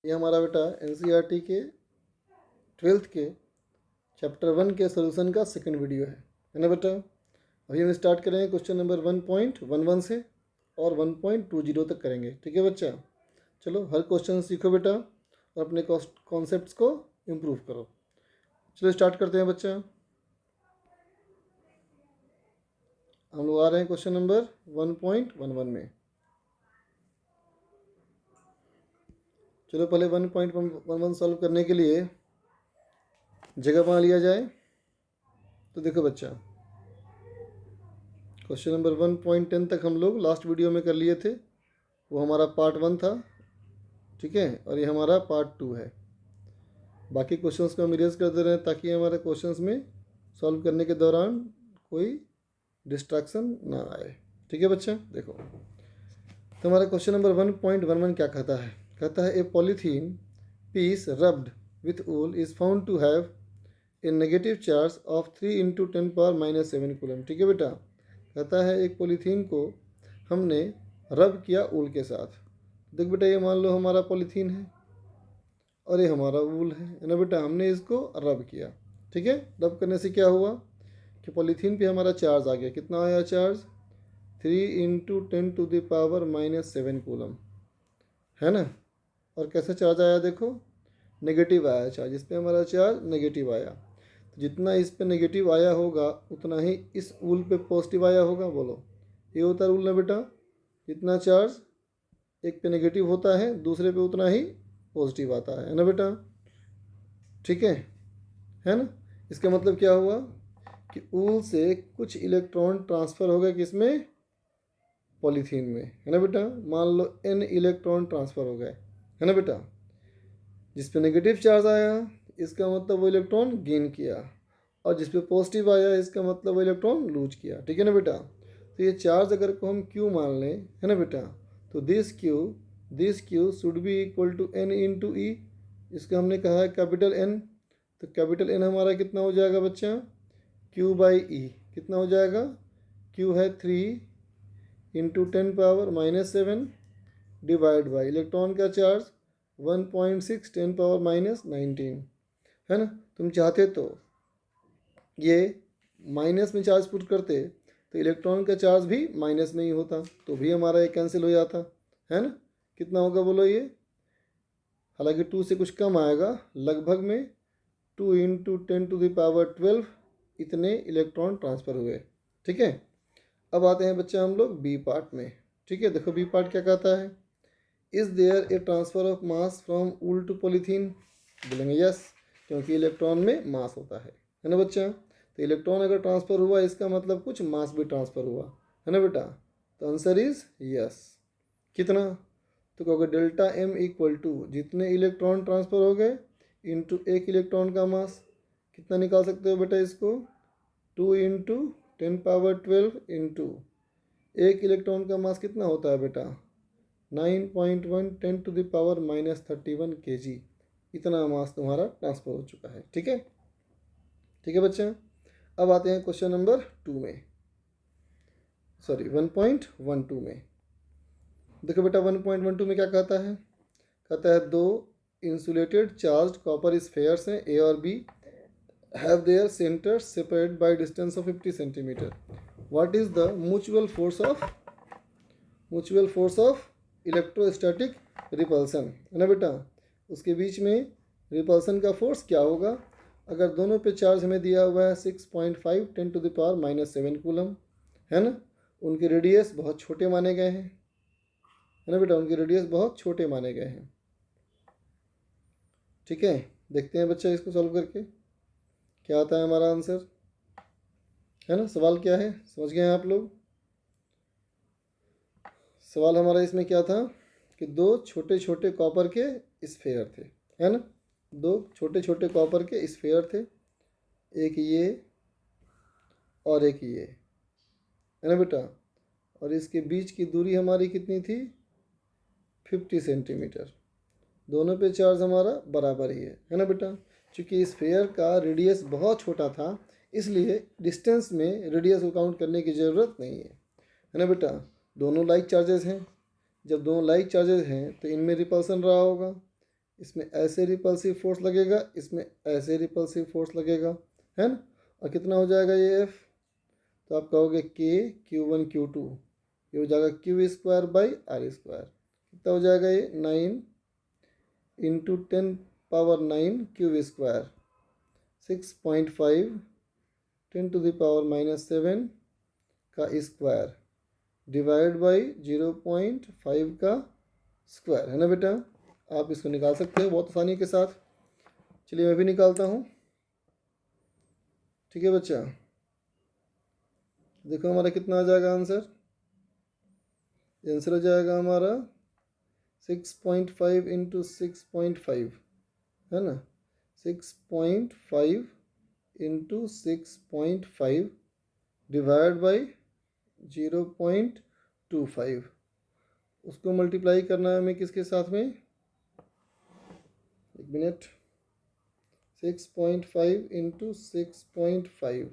ये हमारा बेटा एनसीईआरटी के 12th के चैप्टर 1 के सोल्यूशन का सेकंड वीडियो है ना बेटा। अभी हम स्टार्ट करेंगे क्वेश्चन नंबर 1.11 से और 1.20 तक करेंगे, ठीक है बच्चा। चलो हर क्वेश्चन सीखो बेटा और अपने कॉन्सेप्ट्स को इम्प्रूव करो। चलो स्टार्ट करते हैं बच्चा। हम लोग आ रहे हैं क्वेश्चन नंबर 1.11 में। चलो पहले 1.11 सॉल्व करने के लिए जगह बना लिया जाए। तो देखो बच्चा, क्वेश्चन नंबर 1.10 तक हम लोग लास्ट वीडियो में कर लिए थे, वो हमारा पार्ट 1 था, ठीक है, और ये हमारा पार्ट 2 है। बाकी क्वेश्चंस को हम इरेज कर दे रहे हैं ताकि हमारे क्वेश्चंस में सॉल्व करने के दौरान कोई डिस्ट्रैक्शन ना आए, ठीक है बच्चा। देखो तो हमारा क्वेश्चन नंबर 1.11 क्या कहता है। कहता है a polythene piece rubbed with wool is found to have a negative charge of 3 × 10⁻⁷ coulomb. ठीक है बेटा, कहता है एक पॉलीथीन को हमने रब किया ऊल के साथ। देख बेटा, ये मान लो हमारा पॉलीथीन है और ये हमारा ऊल है ना बेटा। हमने इसको रब किया, ठीक है। रब करने से क्या हुआ कि पॉलीथीन पे हमारा चार्ज आ गया। कितना आया चार्ज? 3 × 10⁻⁷ कूलम, है ना। और कैसे चार्ज आया? देखो नेगेटिव आया चार्ज, इस पर हमारा चार्ज नेगेटिव आया। तो जितना इस पे नेगेटिव आया होगा उतना ही इस ऊल पे पॉजिटिव आया होगा। बोलो, ये होता है रूल ना बेटा। जितना चार्ज एक पे नेगेटिव होता है दूसरे पे उतना ही पॉजिटिव आता है ना बेटा, ठीक है ना। इसका मतलब क्या हुआ कि ऊल से कुछ इलेक्ट्रॉन ट्रांसफ़र हो गए किसमें? पॉलीथीन में, है ना बेटा। मान लो n इलेक्ट्रॉन ट्रांसफ़र हो गए, है ना बेटा। जिस पे नेगेटिव चार्ज आया इसका मतलब वो इलेक्ट्रॉन गेन किया, और जिस पे पॉजिटिव आया इसका मतलब वो इलेक्ट्रॉन लूज किया, ठीक है ना बेटा। तो ये चार्ज अगर को हम Q मान लें, है ना बेटा, तो this Q should be equal to n × E। इसका हमने कहा है कैपिटल N, तो कैपिटल N हमारा कितना हो जाएगा बच्चा? Q/E कितना हो जाएगा? Q है 3 × 10⁻⁷ डिवाइड बाई इलेक्ट्रॉन का चार्ज 1.6 10⁻⁻19, है ना। तुम चाहते तो ये माइनस में चार्ज पुट करते तो इलेक्ट्रॉन का चार्ज भी माइनस में ही होता, तो भी हमारा ये कैंसिल हो जाता, है ना। कितना होगा बोलो ये? हालांकि 2 से कुछ कम आएगा, लगभग में 2 × 10⁻12 इतने इलेक्ट्रॉन ट्रांसफ़र हुए, ठीक है। अब आते हैं बच्चे हम लोग बी पार्ट में, ठीक है। देखो बी पार्ट क्या कहता है। Is there a transfer of mass from wool to polythene? बोलेंगे यस, क्योंकि इलेक्ट्रॉन में मास होता है ना बच्चा। तो इलेक्ट्रॉन अगर ट्रांसफ़र हुआ इसका मतलब कुछ मास भी ट्रांसफ़र हुआ, है ना बेटा। तो आंसर इज़ यस। कितना? तो कहोगे डेल्टा M इक्वल टू जितने इलेक्ट्रॉन ट्रांसफ़र हो गए इंटू एक इलेक्ट्रॉन का मास। कितना निकाल सकते हो बेटा इसको? 2 × 10⁻12 इंटू एक इलेक्ट्रॉन का मास कितना होता है बेटा? 9.1 10⁻⁻31 kg। इतना मास तुम्हारा ट्रांसफ़र हो चुका है, ठीक है। ठीक है बच्चा। अब आते हैं क्वेश्चन नंबर 2 में, सॉरी 1.12 में। देखो बेटा 1.12 में क्या कहता है। कहता है दो इंसुलेटेड चार्ज कॉपर स्फेयर्स हैं ए और B, have their centres separate by distance of 50 centimetre. What is the mutual force of electrostatic repulsion, है ना बेटा। उसके बीच में रिपल्सन का फोर्स क्या होगा? अगर दोनों पे चार्ज हमें दिया हुआ है 6.5 10⁻⁷ कूलम, है ना। उनके रेडियस बहुत छोटे माने गए हैं, है ना बेटा। उनके रेडियस बहुत छोटे माने गए हैं, ठीक है। देखते हैं बच्चा इसको सॉल्व करके क्या आता है हमारा आंसर, है ना। सवाल क्या है समझ गए हैं आप लोग? सवाल हमारा इसमें क्या था कि दो छोटे छोटे कॉपर के स्फेयर थे, है ना। दो छोटे छोटे कॉपर के स्फेयर थे, एक ये और एक ये, है ना बेटा। और इसके बीच की दूरी हमारी कितनी थी? 50 सेंटीमीटर। दोनों पे चार्ज हमारा बराबर ही है ना बेटा। चूँकि स्फेयर का रेडियस बहुत छोटा था इसलिए डिस्टेंस में रेडियस को काउंट करने की ज़रूरत नहीं है ना बेटा। दोनों लाइक चार्जेस हैं, जब दोनों लाइक चार्जेस हैं तो इनमें रिपल्सन रहा होगा, इसमें ऐसे रिपल्सिव फोर्स लगेगा, इसमें ऐसे रिपल्सिव फोर्स लगेगा, है ना। और कितना हो जाएगा ये F, तो आप कहोगे K Q1 Q2, ये हो जाएगा Q square by R square. कितना हो जाएगा ये 9 इंटू 10⁻9 क्यूब स्क्वायर, 6.5 10⁻⁻7 का स्क्वायर डिवाइड बाई 0.5 का स्क्वायर, है ना बेटा। आप इसको निकाल सकते हो बहुत आसानी के साथ। चलिए मैं भी निकालता हूँ, ठीक है बच्चा। देखो हमारा कितना आ जाएगा आंसर। आंसर हो जाएगा हमारा 6.5 इंटू 6.5, है ना, 6.5 इंटू 6.5 डिवाइड बाई 0.25। उसको मल्टीप्लाई करना है हमें किसके साथ में, एक मिनट, 6.5 इंटू 6.5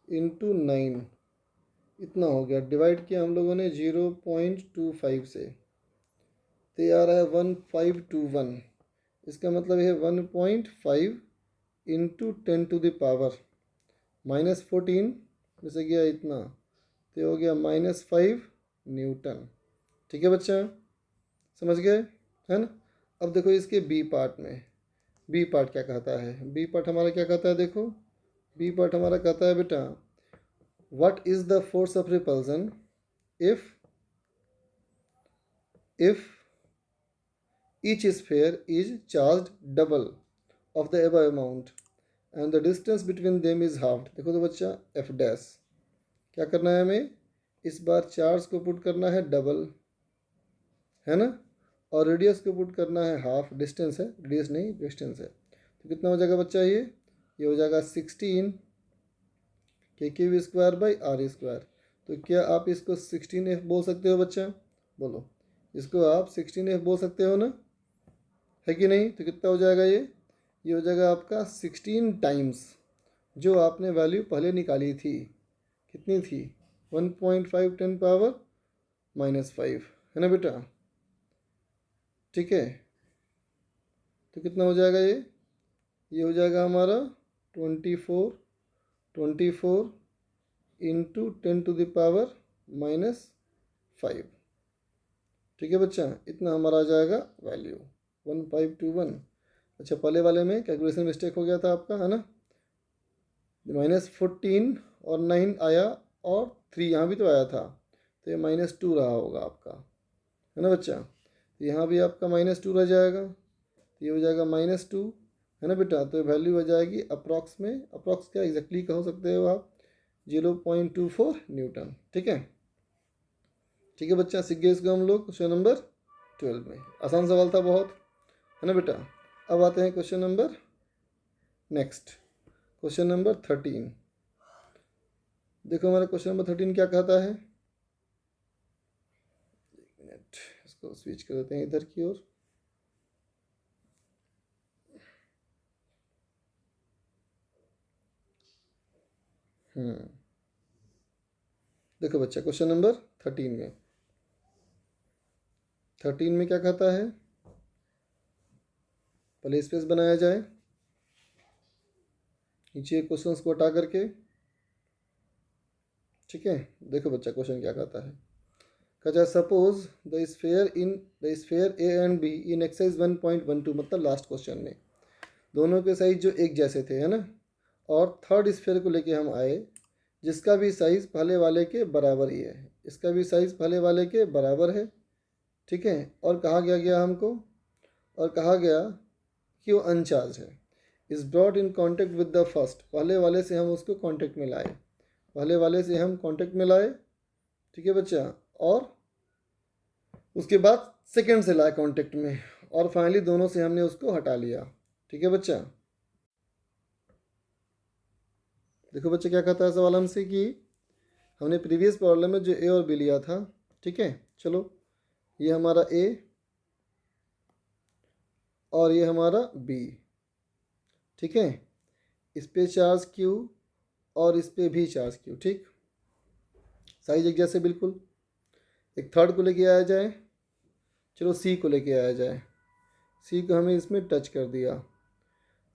इंटू 9, इतना हो गया। डिवाइड किया हम लोगों ने 0.25 से, तो ये आ रहा है 1521। इसका मतलब है 1.5 इंटू 10⁻⁻14 में से गया इतना, तो हो गया -5 न्यूटन। ठीक है बच्चा, समझ गए, है ना। अब देखो इसके बी पार्ट में, बी पार्ट क्या कहता है। बी पार्ट हमारा क्या कहता है, देखो बी पार्ट हमारा कहता है बेटा, what is the force of repulsion if each sphere is charged double of the above amount and the distance between them is halved। देखो तो बच्चा F डैश क्या करना है हमें, इस बार चार्ज को पुट करना है डबल, है ना, और रेडियस को पुट करना है हाफ। डिस्टेंस है, रेडियस नहीं डिस्टेंस है। तो कितना हो जाएगा बच्चा, ये हो जाएगा 16 K³ square by R square. तो क्या आप इसको 16F बोल सकते हो बच्चा, बोलो, इसको आप 16F बोल सकते हो ना, है कि नहीं। तो कितना हो जाएगा ये हो जाएगा आपका 16 टाइम्स जो आपने वैल्यू पहले निकाली थी, कितनी थी 1.5 10⁻⁻5, है ना बेटा। ठीक है, तो कितना हो जाएगा ये हो जाएगा हमारा 24 इंटू 10⁻⁻5। ठीक है बच्चा, इतना हमारा आ जाएगा वैल्यू 1521। अच्छा, पहले वाले में कैलकुलेशन मिस्टेक हो गया था आपका, है ना, -14 और 9 आया और 3 यहाँ भी तो आया था, तो ये -2 रहा होगा आपका, है ना बच्चा। यहाँ भी आपका -2 रह जाएगा, तो ये हो जाएगा -2, है ना बेटा। तो वैल्यू हो जाएगी अप्रॉक्स में, अप्रॉक्स क्या एग्जैक्टली कह सकते हो आप, 0.24 न्यूटन। ठीक है, ठीक है बच्चा, सीख गए इसको हम लोग क्वेश्चन नंबर 12 में। आसान सवाल था बहुत, है ना बेटा। अब आते हैं question number next, question number 13। देखो हमारा क्वेश्चन नंबर 13 क्या कहता है, एक मिनट, इसको स्विच कर देते हैं इधर की ओर। देखो बच्चा क्वेश्चन नंबर 13 में क्या कहता है, पहले स्पेस बनाया जाए, नीचे क्वेश्चंस को हटा करके। ठीक है, देखो बच्चा क्वेश्चन क्या कहता है, कहता है suppose the sphere A and be in exercise 1.12, मतलब लास्ट क्वेश्चन में दोनों के साइज जो एक जैसे थे, है ना, और थर्ड स्फेयर को लेके हम आए जिसका भी साइज पहले वाले के बराबर ही है, इसका भी साइज पहले वाले के बराबर है। ठीक है, और कहा गया हमको, और कहा गया कि वो अनचार्ज है, is brought in contact with the first, पहले वाले से हम उसको कॉन्टेक्ट में लाए, पहले वाले से हम कॉन्टेक्ट में लाए। ठीक है बच्चा, और उसके बाद सेकंड से लाए कॉन्टेक्ट में, और फाइनली दोनों से हमने उसको हटा लिया। ठीक है बच्चा, देखो बच्चा क्या कहता है सवाल हमसे कि हमने प्रीवियस प्रॉब्लम में जो ए और बी लिया था, ठीक है, चलो ये हमारा ए और ये हमारा बी, ठीक है, इस पे चार्ज क्यू और इस पे भी चार्ज क्यू, ठीक, साइज एक जैसे बिल्कुल। एक थर्ड को लेके आया जाए, चलो सी को लेके आया जाए, सी को हमें इसमें टच कर दिया,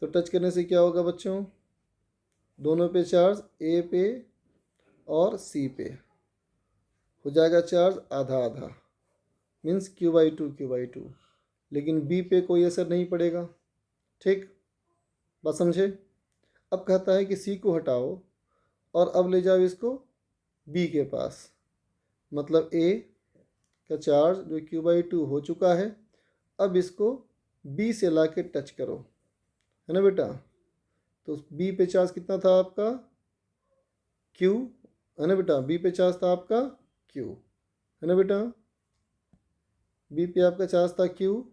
तो टच करने से क्या होगा बच्चों, दोनों पे चार्ज ए पे और सी पे हो जाएगा चार्ज आधा आधा, मीन्स Q/2 लेकिन बी पे कोई असर नहीं पड़ेगा। ठीक, बात समझे। अब कहता है कि सी को हटाओ और अब ले जाओ इसको बी के पास, मतलब ए का चार्ज जो Q/2 हो चुका है, अब इसको बी से ला के टच करो, है ना बेटा। तो बी पे चार्ज कितना था आपका, Q, है ना बेटा। बी पे चार्ज था आपका Q, है ना बेटा। बी पे आपका चार्ज था Q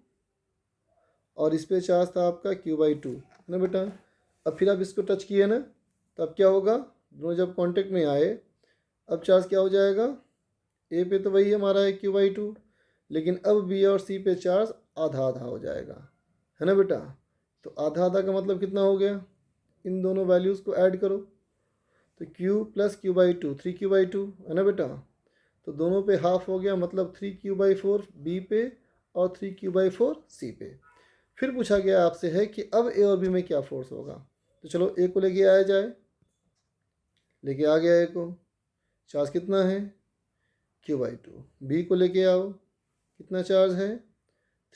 और इस पे चार्ज था आपका Q/2, है ना बेटा। अब फिर आप इसको टच किए ना, तो अब क्या होगा, दोनों जब कांटेक्ट में आए, अब चार्ज क्या हो जाएगा, ए पे तो वही हमारा है Q/2, लेकिन अब बी और सी पे चार्ज आधा आधा हो जाएगा, है ना बेटा। तो आधा आधा का मतलब कितना हो गया, इन दोनों वैल्यूज़ को ऐड करो, तो Q + Q/2 3Q/2, है ना बेटा। तो दोनों पे हाफ हो गया, मतलब 3Q/4 बी पे और 3Q/4 सी पे। फिर पूछा गया आपसे है कि अब ए और बी में क्या फोर्स होगा, तो चलो ए को लेके आया जाए, लेके आ गया ए को, चार्ज कितना है Q/2। बी को लेके आओ, कितना चार्ज है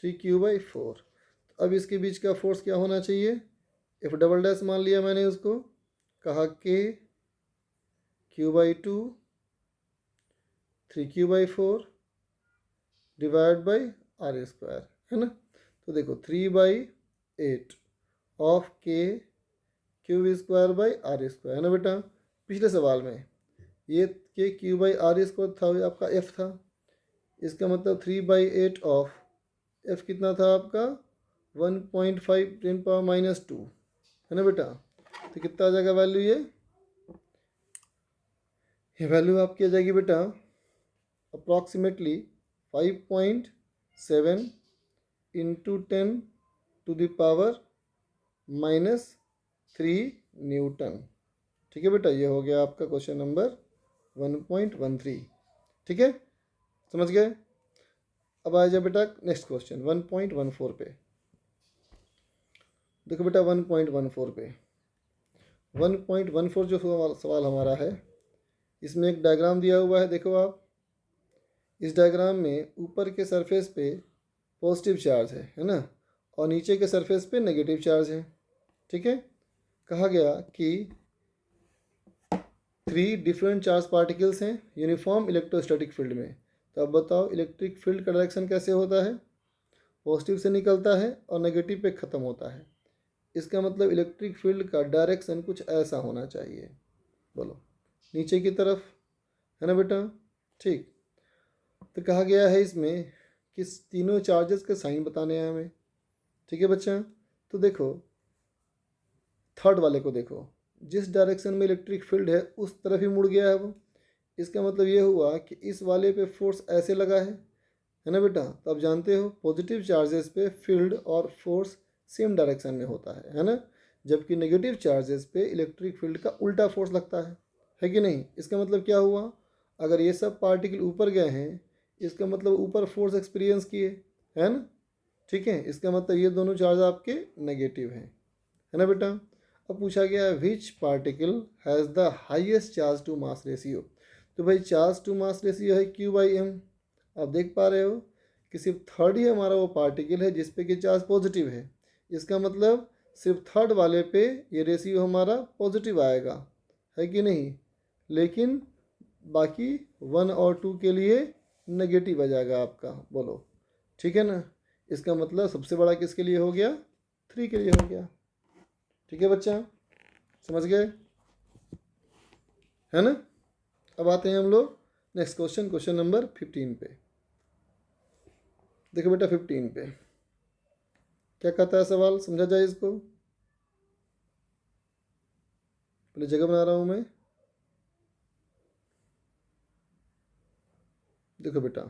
3Q/4। तो अब इसके बीच का फोर्स क्या होना चाहिए, F" मान लिया मैंने उसको, कहा कि Q/2 3Q/4 divide by R², है ना। तो देखो 3/8 ऑफ Q² है ना बेटा। पिछले सवाल में ये Q/R² था, आपका F था, इसका मतलब 3/8 ऑफ F कितना था आपका 1.5 × 10⁻², है ना बेटा। तो कितना आ जाएगा वैल्यू, ये वैल्यू आपकी आ जाएगी बेटा अप्रॉक्सीमेटली 5.7 × 10⁻³ न्यूटन। ठीक है बेटा, ये हो गया आपका क्वेश्चन नंबर 1.13। ठीक है, समझ गए। अब आ जाए बेटा नेक्स्ट क्वेश्चन 1.14 पे। देखो बेटा 1.14 पे 1.14 जो सवाल हमारा है, इसमें एक डायग्राम दिया हुआ है। देखो आप, इस डायग्राम में ऊपर के सरफेस पे पॉजिटिव चार्ज है ना, और नीचे के सरफेस पे नेगेटिव चार्ज है। ठीक है, कहा गया कि 3 डिफरेंट चार्ज पार्टिकल्स हैं यूनिफॉर्म इलेक्ट्रोस्टैटिक फील्ड में। तो अब बताओ इलेक्ट्रिक फील्ड का डायरेक्शन कैसे होता है, पॉजिटिव से निकलता है और नेगेटिव पे ख़त्म होता है। इसका मतलब इलेक्ट्रिक फील्ड का डायरेक्शन कुछ ऐसा होना चाहिए, बोलो नीचे की तरफ, है ना बेटा। ठीक, तो कहा गया है इसमें कि तीनों चार्जेस के साइन बताने हैं हमें। ठीक है बच्चा, तो देखो थर्ड वाले को देखो, जिस डायरेक्शन में इलेक्ट्रिक फील्ड है उस तरफ ही मुड़ गया है वो। इसका मतलब ये हुआ कि इस वाले पे फोर्स ऐसे लगा है ना बेटा। तो आप जानते हो पॉजिटिव चार्जेस पे फील्ड और फोर्स सेम डायरेक्शन में होता है ना, जबकि नेगेटिव चार्जेस पे इलेक्ट्रिक फील्ड का उल्टा फोर्स लगता है कि नहीं। इसका मतलब क्या हुआ, अगर ये सब पार्टिकल ऊपर गए हैं, इसका मतलब ऊपर फोर्स एक्सपीरियंस किए, है ना। ठीक है, इसका मतलब ये दोनों चार्ज आपके नेगेटिव हैं, है ना बेटा। अब पूछा गया है which particle has the highest charge to mass ratio. तो भाई चार्ज टू मास रेशियो है Q/m। आप देख पा रहे हो कि सिर्फ थर्ड ही हमारा वो पार्टिकल है जिस पे कि चार्ज पॉजिटिव है। इसका मतलब सिर्फ थर्ड वाले पे ये रेशियो हमारा पॉजिटिव आएगा, है कि नहीं। लेकिन बाकी 1 और 2 के लिए नेगेटिव आ जाएगा आपका, बोलो ठीक है ना। इसका मतलब सबसे बड़ा किसके लिए हो गया, 3 के लिए हो गया। ठीक है बच्चा, समझ गए, है ना। अब आते हैं हम लोग नेक्स्ट क्वेश्चन, क्वेश्चन नंबर 15 पे। देखो बेटा 15 पे क्या कहता है सवाल, समझा जाए इसको। पहले जगह बना रहा हूं मैं। देखो बेटा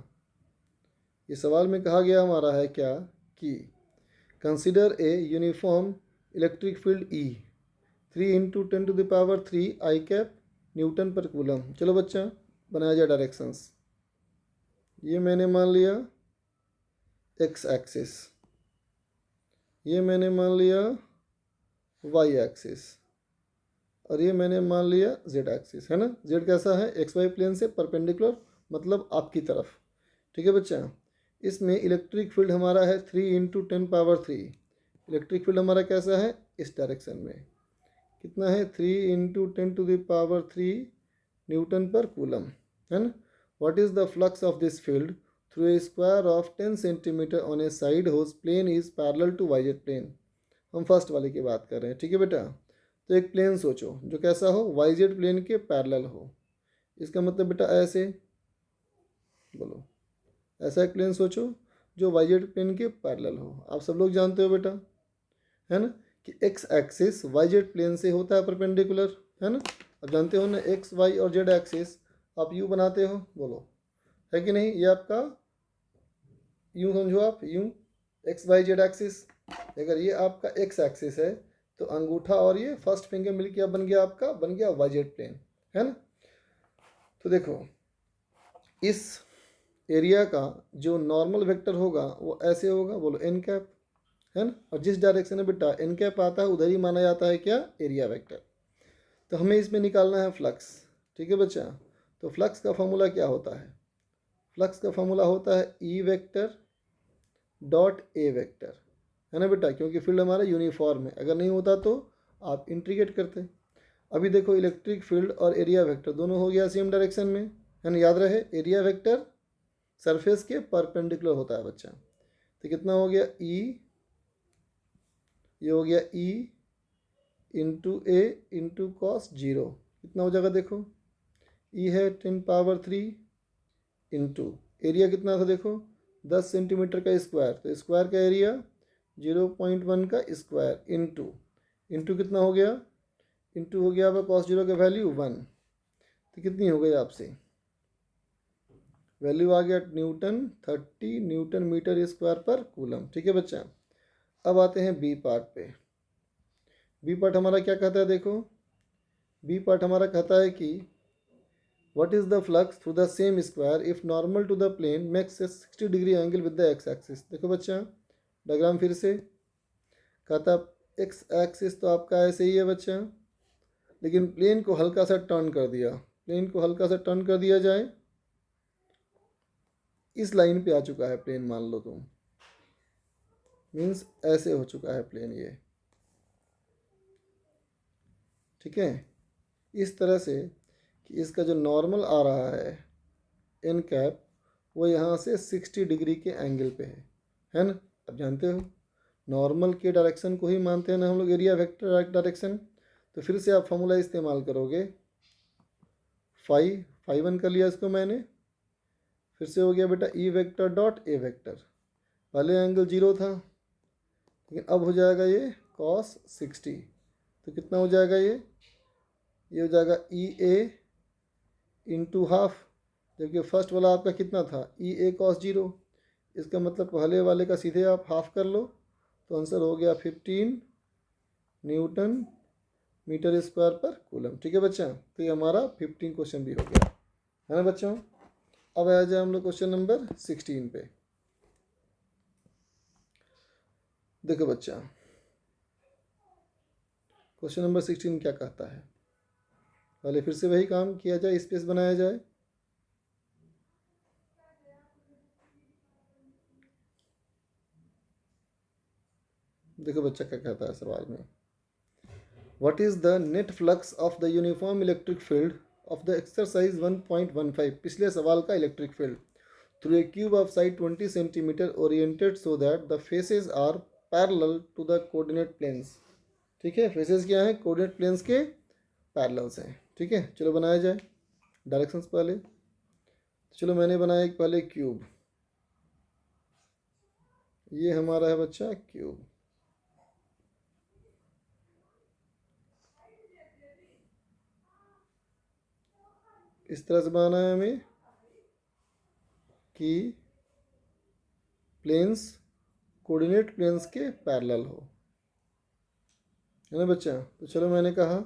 ये सवाल में कहा गया हमारा है क्या कि consider a uniform electric field E 3 × 10⁻³ I Newton पर कूलम। चलो बच्चा बनाया जाए डायरेक्शंस। ये मैंने मान लिया एक्स एक्सिस, ये मैंने मान लिया वाई एक्सिस और ये मैंने मान लिया जेड एक्सिस, है ना। जेड कैसा है, एक्स वाई प्लेन से परपेंडिकुलर, मतलब आपकी तरफ। ठीक है बच्चा। इसमें इलेक्ट्रिक फील्ड हमारा है 3 × 10⁻³ इलेक्ट्रिक फील्ड हमारा कैसा है, इस डायरेक्शन में कितना है, 3 × 10⁻³ न्यूटन पर कूलम, है ना। What is the flux of this field through a square of 10 centimetre on a side whose plane is parallel to YZ plane. हम फर्स्ट वाले की बात कर रहे हैं, ठीक है बेटा। तो एक प्लेन सोचो जो कैसा हो, वाईजेड प्लेन के पैरेलल हो। इसका मतलब बेटा ऐसे बोलो, ऐसा एक प्लेन सोचो जो वाईजेड प्लेन के पैरेलल हो। आप सब लोग जानते हो बेटा, है ना, कि एक्स एक्सिस वाईजेड प्लेन से होता है परपेंडिकुलर, है ना। अब जानते हो ना, एक्स वाई और जेड एक्सिस आप यू बनाते हो, बोलो है कि नहीं। ये आपका यूँ समझो आप, यूँ एक्स वाई जेड एक्सिस। अगर ये आपका एक्स एक्सिस है तो अंगूठा और ये फर्स्ट फिंगर मिलकर अब बन गया आपका, बन गया वाईजेड प्लेन, है ना। तो देखो इस एरिया का जो नॉर्मल वेक्टर होगा वो ऐसे होगा, बोलो एन कैप, है ना। और जिस डायरेक्शन में बेटा एन कैप आता है उधर ही माना जाता है क्या, एरिया वेक्टर। तो हमें इसमें निकालना है फ्लक्स, ठीक है बच्चा। तो फ्लक्स का फॉर्मूला क्या होता है, फ्लक्स का फॉर्मूला होता है E vector dot A vector, है ना बेटा, क्योंकि फील्ड हमारा यूनिफॉर्म है। अगर नहीं होता तो आप इंटीग्रेट करते। अभी देखो इलेक्ट्रिक फील्ड और एरिया वेक्टर दोनों हो गया सेम डायरेक्शन में, है ना। याद रहे एरिया वेक्टर सरफेस के परपेंडिकुलर होता है बच्चा। तो कितना हो गया ई, ये हो गया ई इंटू ए इंटू कॉस 0, कितना हो जाएगा देखो, ई है 10⁻³ इंटू एरिया कितना था देखो 10 सेंटीमीटर का स्क्वायर, तो स्क्वायर का एरिया 0.1 का स्क्वायर इंटू इंटू कितना हो गया, इंटू हो गया आपका कॉस 0 का वैल्यू 1। तो कितनी हो गई आपसे वैल्यू आ गया Newton, 30 Newton metre square per coulomb, ठीक है बच्चा। अब आते हैं बी पार्ट पे। बी पार्ट हमारा क्या कहता है देखो, बी पार्ट हमारा कहता है कि what is the flux through the same square if normal to the plane makes a 60 degree angle with the X axis. देखो बच्चा डायग्राम फिर से कहता है एक्स एक्सिस तो आपका ऐसे ही है बच्चा, लेकिन प्लेन को हल्का सा टर्न कर दिया, प्लेन को हल्का सा टर्न कर दिया जाए, इस लाइन पे आ चुका है प्लेन, मान लो तुम, मीन्स ऐसे हो चुका है प्लेन ये, ठीक है। इस तरह से कि इसका जो नॉर्मल आ रहा है एन कैप वो यहाँ से 60 डिग्री के एंगल पे है ना। अब जानते हो नॉर्मल के डायरेक्शन को ही मानते हैं ना हम लोग एरिया वेक्टर डायरेक्शन। तो फिर से आप फॉर्मूला इस्तेमाल करोगे, फाई 1 कर लिया इसको मैंने, फिर से हो गया बेटा E vector dot A vector, पहले एंगल 0 था लेकिन अब हो जाएगा ये कॉस 60, तो कितना हो जाएगा ये हो जाएगा ई ए इंटू हाफ, जबकि फर्स्ट वाला आपका कितना था ई ए कॉस 0। इसका मतलब पहले वाले का सीधे आप हाफ कर लो, तो आंसर हो गया 15 Newton metre square per coulomb, ठीक है बच्चा। तो ये हमारा 15 क्वेश्चन भी हो गया, है ना बच्चों। अब आ जाए हम लोग क्वेश्चन नंबर 16 पे। देखो बच्चा क्वेश्चन नंबर 16 क्या कहता है, पहले फिर से वही काम किया जाए, स्पेस बनाया जाए। देखो बच्चा क्या कहता है सवाल में, what is the net flux of the uniform electric field of the exercise 1.15, पिछले सवाल का electric field through a cube of side 20 centimetre oriented so that the faces are parallel to the coordinate planes. ठीक है, faces क्या है, coordinate planes के parallels हैं, ठीक है। चलो बनाया जाए डायरेक्शंस पहले। चलो मैंने बनाया एक पहले क्यूब, ये हमारा है बच्चा क्यूब, इस तरह से बनाना है हमें कि प्लेन्स कोऑर्डिनेट प्लेन्स के पैरेलल हो, है ना बच्चा। तो चलो मैंने कहा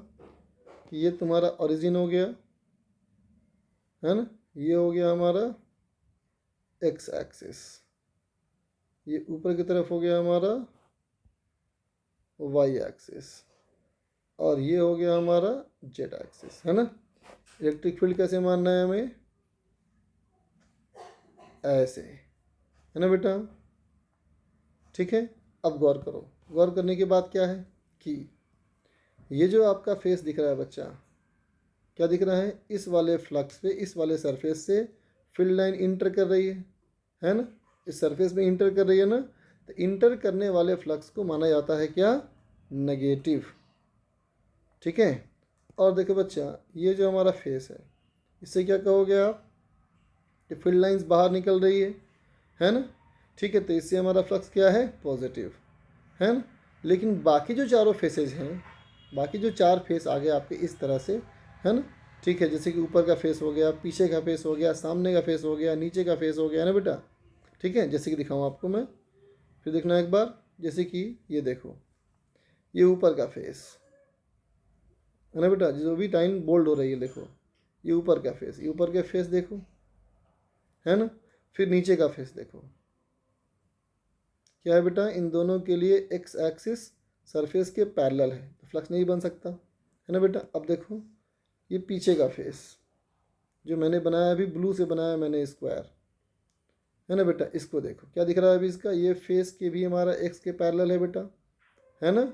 कि ये तुम्हारा ओरिजिन हो गया, है ना, ये हो गया हमारा एक्स एक्सिस, ये ऊपर की तरफ हो गया हमारा वाई एक्सिस, और ये हो गया हमारा जेड एक्सिस, है ना। इलेक्ट्रिक फील्ड कैसे मानना है हमें, ऐसे, है ना बेटा, ठीक है। अब गौर करो, गौर करने के बाद क्या है कि ये जो आपका फेस दिख रहा है बच्चा, क्या दिख रहा है, इस वाले फ्लक्स पे, इस वाले सरफेस से फील्ड लाइन इंटर कर रही है ना, इस सरफेस में इंटर कर रही है ना। तो इंटर करने वाले फ्लक्स को माना जाता है क्या, नेगेटिव, ठीक है। और देखो बच्चा, ये जो हमारा फेस है, इससे क्या कहोगे आप, कि फील्ड लाइंस बाहर निकल रही है ना, ठीक है। तो इससे हमारा फ्लक्स क्या है, पॉजिटिव, है ना। लेकिन बाकी जो चारों फेसेज हैं, बाकी जो चार फेस आ गए आपके इस तरह से, है ना, ठीक है। जैसे कि ऊपर का फेस हो गया, पीछे का फेस हो गया, सामने का फेस हो गया, नीचे का फेस हो गया, है ना बेटा, ठीक है। जैसे कि दिखाऊँ आपको मैं, फिर देखना एक बार, जैसे कि ये देखो, ये ऊपर का फेस है ना बेटा, जो भी टाइम बोल्ड हो रही है, देखो ये ऊपर का फेस, ये ऊपर का फेस देखो, है ना। फिर नीचे का फेस देखो, क्या है बेटा, इन दोनों के लिए एक्स एक्सिस सरफेस के पैरेलल है, तो फ्लक्स नहीं बन सकता, है ना बेटा। अब देखो ये पीछे का फेस जो मैंने बनाया, अभी ब्लू से बनाया मैंने स्क्वायर, है ना बेटा। इसको देखो क्या दिख रहा है अभी, इसका ये फेस के भी हमारा एक्स के पैरेलल है बेटा, है ना,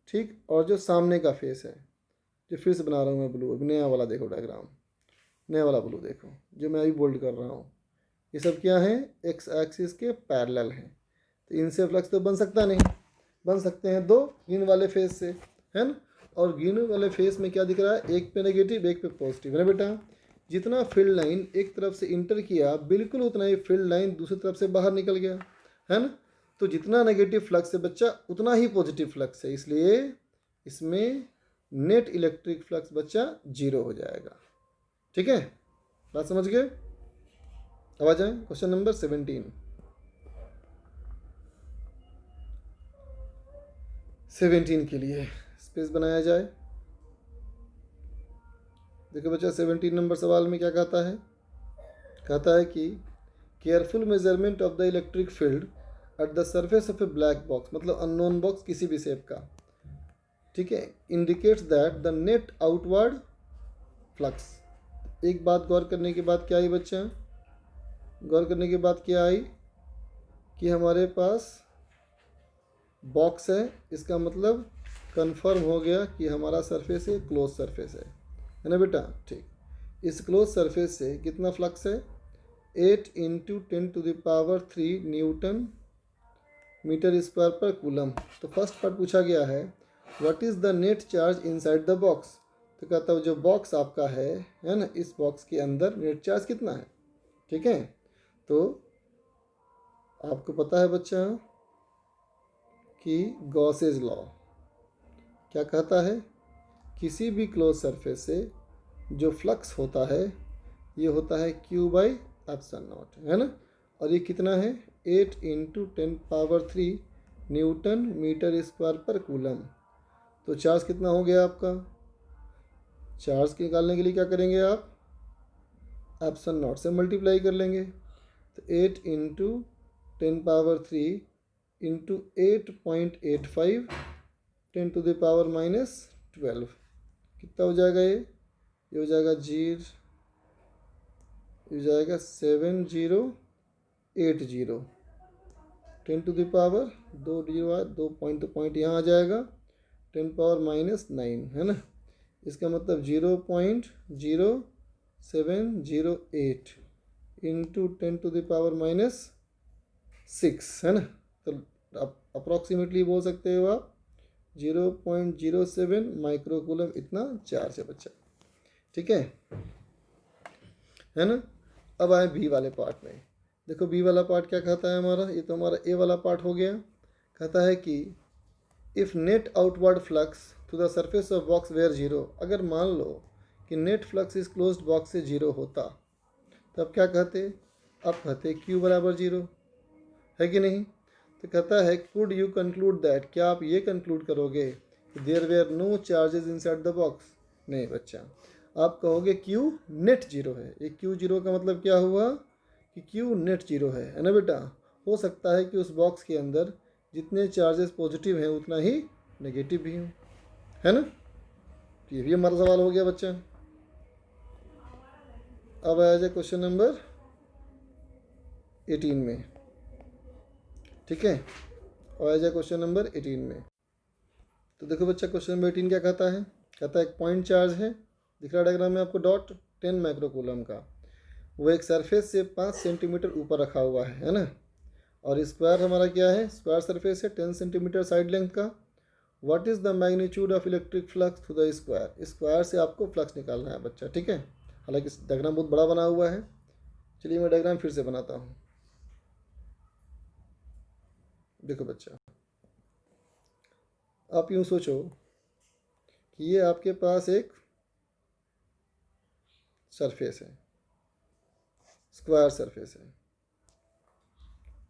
ठीक। और जो सामने का फेस है, जो फिर से बना रहा हूँ मैं ब्लू, अभी नया वाला देखो डायग्राम, नया वाला ब्लू देखो जो मैं अभी बोल्ड कर रहा हूँ, ये सब क्या है, एक्स एक्सिस के पैरेलल हैं। तो इनसे फ्लक्स तो बन सकता नहीं, बन सकते हैं दो ग्रीन वाले फेस से, है ना। और ग्रीन वाले फेस में क्या दिख रहा है, एक पे नेगेटिव एक पे पॉजिटिव, है ना बेटा। जितना फील्ड लाइन एक तरफ से इंटर किया, बिल्कुल उतना ही फील्ड लाइन दूसरी तरफ से बाहर निकल गया, है ना। तो जितना नेगेटिव फ्लक्स है बच्चा, उतना ही पॉजिटिव फ्लक्स है, इसलिए इसमें नेट इलेक्ट्रिक फ्लक्स बच्चा 0 हो जाएगा, ठीक है। बात समझ गए। अब आ जाए क्वेश्चन नंबर 17 के लिए स्पेस बनाया जाए। देखो बच्चा 17 नंबर सवाल में क्या कहता है, कहता है कि careful measurement of the electric field at the surface of A black box, मतलब अननोन बॉक्स किसी भी शेप का, ठीक है, indicates that the net outward flux. एक बात गौर करने के बाद क्या आई बच्चा, गौर करने के बाद क्या आई कि हमारे पास बॉक्स है, इसका मतलब कंफर्म हो गया कि हमारा सरफेस है, क्लोज सरफेस है ना बेटा, ठीक। इस क्लोज सरफेस से कितना फ्लक्स है, 8 × 10⁻³ newton metre square per coulomb. तो फर्स्ट पार्ट पूछा गया है, what is the net charge inside the box. तो कहता है जो बॉक्स आपका है ना, इस बॉक्स के अंदर नेट चार्ज कितना है, ठीक है। तो आपको पता है बच्चा कि गॉसेज लॉ क्या कहता है, किसी भी क्लोज सरफेस से जो फ्लक्स होता है ये होता है Q/ε0, है ना। और ये कितना है, 8 × 10⁻³ newton metre square per coulomb. तो चार्ज कितना हो गया आपका, चार्ज निकालने के लिए क्या करेंगे आप, ε0 से मल्टीप्लाई कर लेंगे। तो 8 × 10⁻³ × 8.85 10⁻⁻12 कितना हो जाएगा, ये हो जाएगा 7080 10⁻, 2 पॉइंट, तो पॉइंट यहाँ आ जाएगा 10⁻⁻9, है ना। इसका मतलब 0.0708 × 10⁻⁻6, है ना। तो आप अप्रॉक्सीमेटली बोल सकते हो आप 0.07 माइक्रोकूलम इतना चार्ज है बच्चा, ठीक है ना। अब आए बी वाले पार्ट में। देखो बी वाला पार्ट क्या कहता है हमारा, ये तो हमारा ए वाला पार्ट हो गया। कहता है कि if net outward flux to the surface of box were 0, अगर मान लो कि नेट फ्लक्स इस क्लोज्ड बॉक्स से 0 होता, तब क्या कहते, अब कहते Q = 0, है कि नहीं। तो कहता है कुड यू कंक्लूड दैट, क्या आप ये कंक्लूड करोगे कि there were no charges inside the box. नहीं बच्चा, आप कहोगे Q नेट 0 है। ये Q 0 का मतलब क्या हुआ कि Q नेट 0 है ना बेटा। हो सकता है कि उस बॉक्स के अंदर जितने चार्जेस पॉजिटिव हैं उतना ही नेगेटिव भी हूँ, है ना। तो ये भी हमारा सवाल हो गया बच्चा। अब आया जाए क्वेश्चन नंबर 18 में, ठीक है। और आया जाए क्वेश्चन नंबर 18 में। तो देखो बच्चा क्वेश्चन नंबर 18 क्या कहता है। कहता है एक पॉइंट चार्ज है, दिख रहा डायग्राम में आपको डॉट 10 माइक्रोकूलम का, वो एक सरफेस से 5 सेंटीमीटर ऊपर रखा हुआ है ना। और स्क्वायर हमारा क्या है, स्क्वायर सरफेस है 10 सेंटीमीटर साइड लेंथ का। What is the magnitude of electric flux through the square. Square से आपको फ्लक्स निकालना है बच्चा, ठीक है। हालांकि डायग्राम बहुत बड़ा बना हुआ है, चलिए मैं डायग्राम फिर से बनाता हूँ। देखो बच्चा, आप यूँ सोचो कि ये आपके पास एक सरफेस है, स्क्वायर सरफेस है,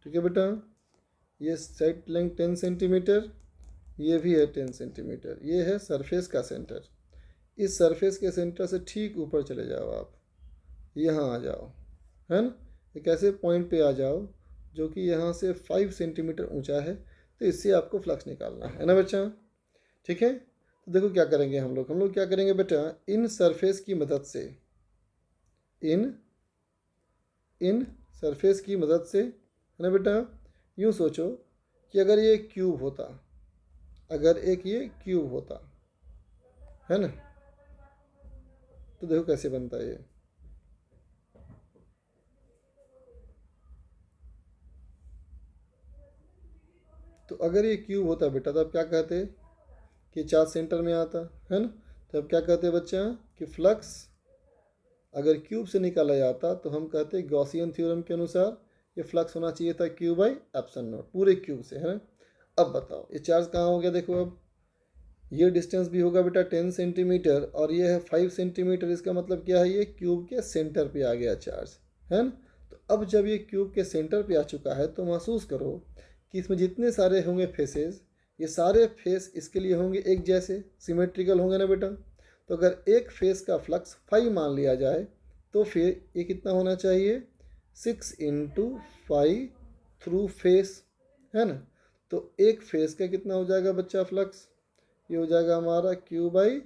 ठीक है बेटा। ये साइड लेंथ 10 सेंटीमीटर, ये भी है 10 सेंटीमीटर, ये है सरफेस का सेंटर। इस सरफेस के सेंटर से ठीक ऊपर चले जाओ आप, यहाँ आ जाओ, है ना। एक ऐसे पॉइंट पे आ जाओ जो कि यहाँ से 5 सेंटीमीटर ऊंचा है, तो इससे आपको फ्लक्स निकालना है ना बच्चा, ठीक है। तो देखो क्या करेंगे हम लोग क्या करेंगे बेटा, इन सरफेस की मदद से, इन सरफेस की मदद से, है ना बेटा। यूँ सोचो कि अगर ये क्यूब होता, अगर एक ये क्यूब होता, है ना, तो देखो कैसे बनता है ये। तो अगर ये क्यूब होता बेटा, तो अब क्या कहते कि चार्ज सेंटर में आता, है ना। तो अब क्या कहते हैं बच्चा कि फ्लक्स अगर क्यूब से निकाला जाता तो हम कहते गॉसियन थ्योरम के अनुसार ये फ्लक्स होना चाहिए था क्यू बाई एप्सिलॉन नॉट, पूरे क्यूब से, है ना। अब बताओ ये चार्ज कहाँ हो गया, देखो अब ये डिस्टेंस भी होगा बेटा 10 सेंटीमीटर और ये है 5 सेंटीमीटर। इसका मतलब क्या है, ये क्यूब के सेंटर पे आ गया चार्ज, है ना। तो अब जब ये क्यूब के सेंटर पे आ चुका है तो महसूस करो कि इसमें जितने सारे होंगे फेसेस, ये सारे फेस इसके लिए होंगे एक जैसे, सिमेट्रिकल होंगे ना बेटा। तो अगर एक फेस का फ्लक्स 5 मान लिया जाए तो फिर ये कितना होना चाहिए, 6 इंटू 5 थ्रू फेस, है ना। तो एक फेस का कितना हो जाएगा बच्चा फ्लक्स, ये हो जाएगा हमारा क्यू बाई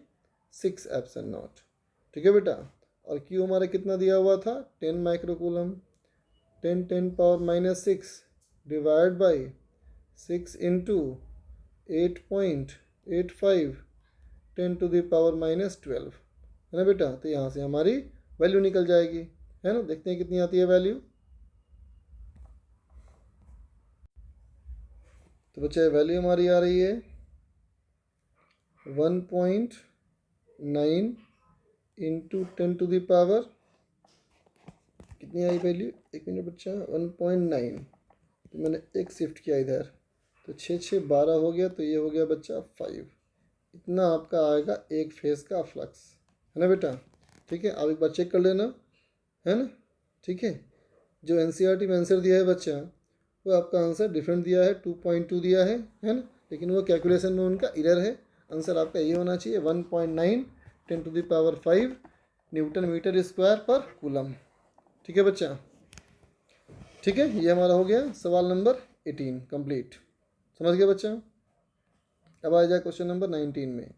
6 एप्सिलॉन नॉट, ठीक है बेटा। और क्यू हमारा कितना दिया हुआ था 10 microcoulomb, 10 power minus 6 divide by 6 into 8.85 10 to the power minus 12, है ना बेटा। तो यहाँ से हमारी वैल्यू निकल जाएगी, है ना। देखते हैं कितनी आती है वैल्यू। तो बच्चा वैल्यू हमारी आ रही है 1.9 इंटू 10 टू द पावर, कितनी आई वैल्यू, एक मिनट बच्चा, 1.9, तो मैंने एक शिफ्ट किया इधर, तो 6 6 12 हो गया, तो ये हो गया बच्चा 5। इतना आपका आएगा एक फेस का फ्लक्स, है ना बेटा, ठीक है। आप एक बार चेक कर लेना, है ना, ठीक है। जो एनसीईआरटी में आंसर दिया है बच्चा, वो आपका आंसर डिफरेंट दिया है, 2.2 दिया है ना। लेकिन वो कैलकुलेशन में उनका एरर है। आंसर आपका ये होना चाहिए 1.9 10 to the power 5 newton metre square per coulomb, ठीक है बच्चा, ठीक है। ये हमारा हो गया सवाल नंबर 18 कंप्लीट, समझ गया बच्चा। अब आ जाए क्वेश्चन नंबर 19 में।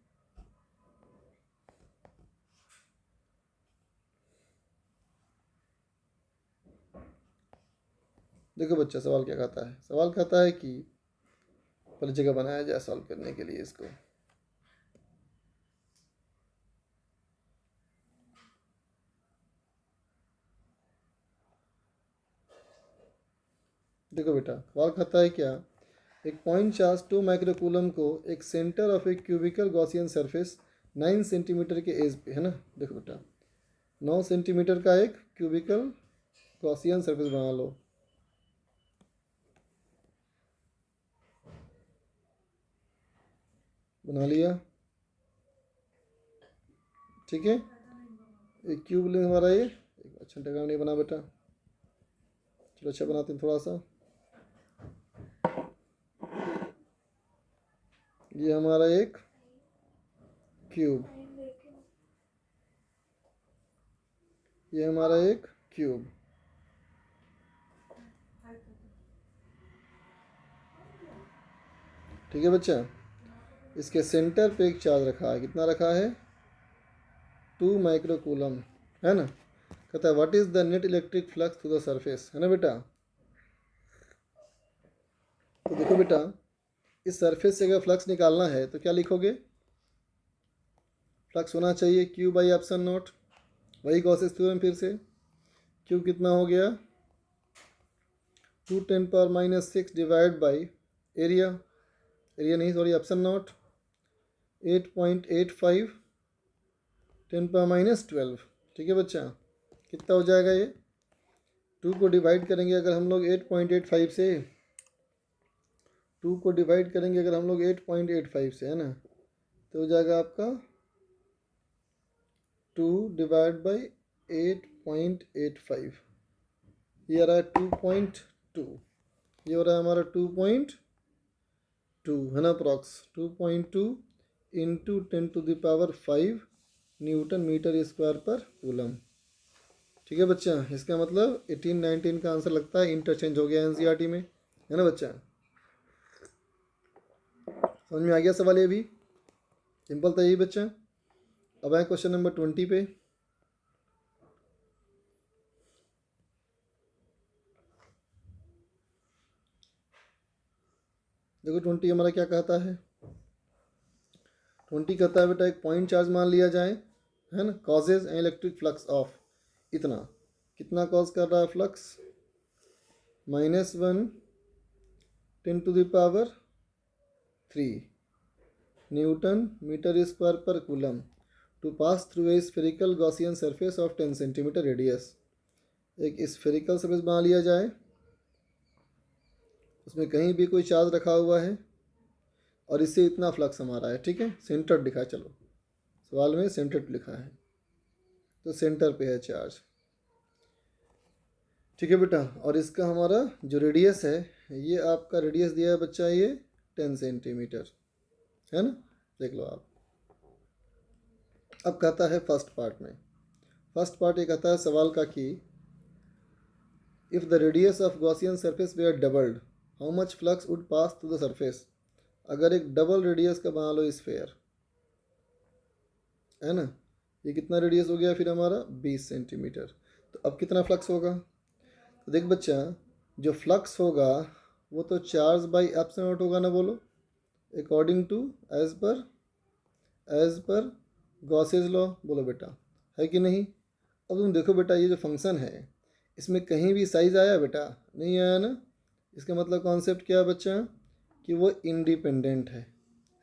देखो बच्चा सवाल क्या कहता है, सवाल कहता है कि पहले जगह बनाया जाए सॉल्व करने के लिए इसको। देखो बेटा सवाल कहता है क्या, एक पॉइंट चार्ज 2 माइक्रोकूलम को एक centre of a cubical Gaussian surface 9 centimetre के एज पे, है ना। देखो बेटा 9 सेंटीमीटर का एक क्यूबिकल गॉसियन सरफेस बना लो, बना लिया, ठीक है। एक क्यूब लेंगे हमारा ये, एक अच्छा डायग्राम नहीं बना बेटा, चलो अच्छा बनाते हैं थोड़ा सा। ये हमारा एक क्यूब, ये हमारा एक क्यूब, ठीक है बच्चा। इसके सेंटर पे एक चार्ज रखा है, कितना रखा है 2 माइक्रोकूलम, है ना। कहता है what is the net electric flux through the surface, है ना बेटा। तो देखो बेटा, इस सरफेस से अगर फ्लक्स निकालना है तो क्या लिखोगे, फ्लक्स होना चाहिए Q बाई एप्सिलॉन नॉट, वही गॉसेस थ्योरम फिर से। Q कितना हो गया 2 10⁻⁻6 डिवाइड बाई एरिया, एरिया नहीं सॉरी एप्सिलॉन नॉट 8.85 10⁻⁻12, ठीक है बच्चा। कितना हो जाएगा ये, 2 को डिवाइड करेंगे अगर हम लोग 8.85 से, 2 को डिवाइड करेंगे अगर हम लोग 8.85 से, है ना, तो हो जाएगा आपका 2 डिवाइड बाई 8.85, ये आ रहा है 2.2, ये हो रहा है हमारा 2.2, है ना approx 2.2 into 10⁵ newton metre square per coulomb. ठीक है बच्चा, इसका मतलब 18 19 का आंसर लगता है, इंटरचेंज हो गया एनसीईआरटी में, है ना बच्चा। समझ में आ गया सवाल, ये भी सिंपल था यही बच्चा। अब आए क्वेश्चन नंबर 20 पे। देखो 20 हमारा क्या कहता है, 20 कहता है बेटा एक पॉइंट चार्ज मान लिया जाए, है ना, causes an electric flux of इतना, कितना कॉज कर रहा है flux -1 10⁻³ newton metre square per coulomb to pass through a spherical Gaussian surface of 10 centimetre radius. एक स्फेरिकल सरफेस बना लिया जाए, उसमें कहीं भी कोई चार्ज रखा हुआ है और इससे इतना फ्लक्स हमारा है, ठीक है, सेंटर दिखा है, चलो सवाल में सेंटर लिखा है तो सेंटर पे है चार्ज, ठीक है बेटा। और इसका हमारा जो रेडियस है, ये आपका रेडियस दिया है बच्चा ये 10 सेंटीमीटर, है ना, देख लो आप। अब कहता है फर्स्ट पार्ट में, फर्स्ट पार्ट ये कहता है सवाल का कि if the radius of Gaussian surface were doubled how much flux would pass through the surface. अगर एक डबल रेडियस का बना लो स्फेयर, है ना, ये कितना रेडियस हो गया फिर हमारा 20 सेंटीमीटर, तो अब कितना फ्लक्स होगा। तो देख बच्चा, जो फ्लक्स होगा वो तो चार्ज बाई एप्सिलॉन नॉट होगा ना, बोलो अकॉर्डिंग टू एज पर गॉसेज लॉ, बोलो बेटा, है कि नहीं। अब तुम देखो बेटा, ये जो फंक्शन है इसमें कहीं भी साइज आया बेटा, नहीं आया ना। इसका मतलब कॉन्सेप्ट क्या है बच्चा, कि वो इंडिपेंडेंट है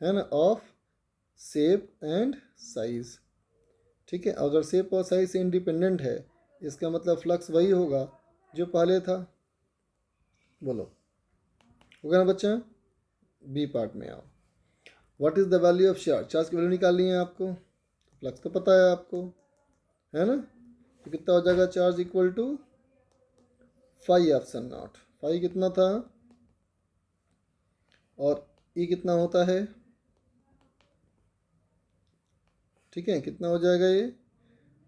ना, ऑफ शेप एंड साइज, ठीक है। अगर शेप और साइज से इंडिपेंडेंट है, इसका मतलब फ्लक्स वही होगा जो पहले था, बोलो होगा ना बच्चा। बी पार्ट में आओ, what is the value of charge, charge की वैल्यू निकालनी है आपको, फ्लक्स तो पता है आपको, है ना। तो कितना हो जाएगा charge equal to 5 epsilon naught, 5 कितना था और ई कितना होता है, ठीक है, कितना हो जाएगा ये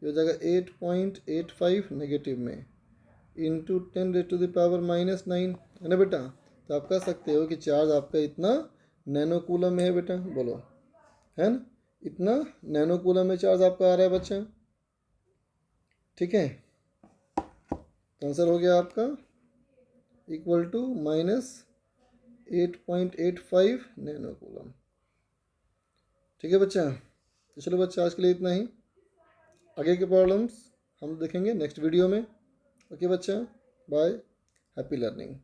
हो जाएगा 8.85 नेगेटिव में इंटू 10⁻⁻⁹, है ना बेटा। तो आप कह सकते हो कि चार्ज आपका इतना नैनो कूलम में है बेटा, बोलो, है ना, इतना नैनो कूलम में चार्ज आपका आ रहा है बच्चा, ठीक है। तो आंसर हो गया आपका इक्वल टू -8.85 नैनो कूलम, ठीक है बच्चा। तो चलो बच्चा आज के लिए इतना ही, आगे के प्रॉब्लम्स हम देखेंगे नेक्स्ट वीडियो में। ओके बच्चा, बाय, हैप्पी लर्निंग।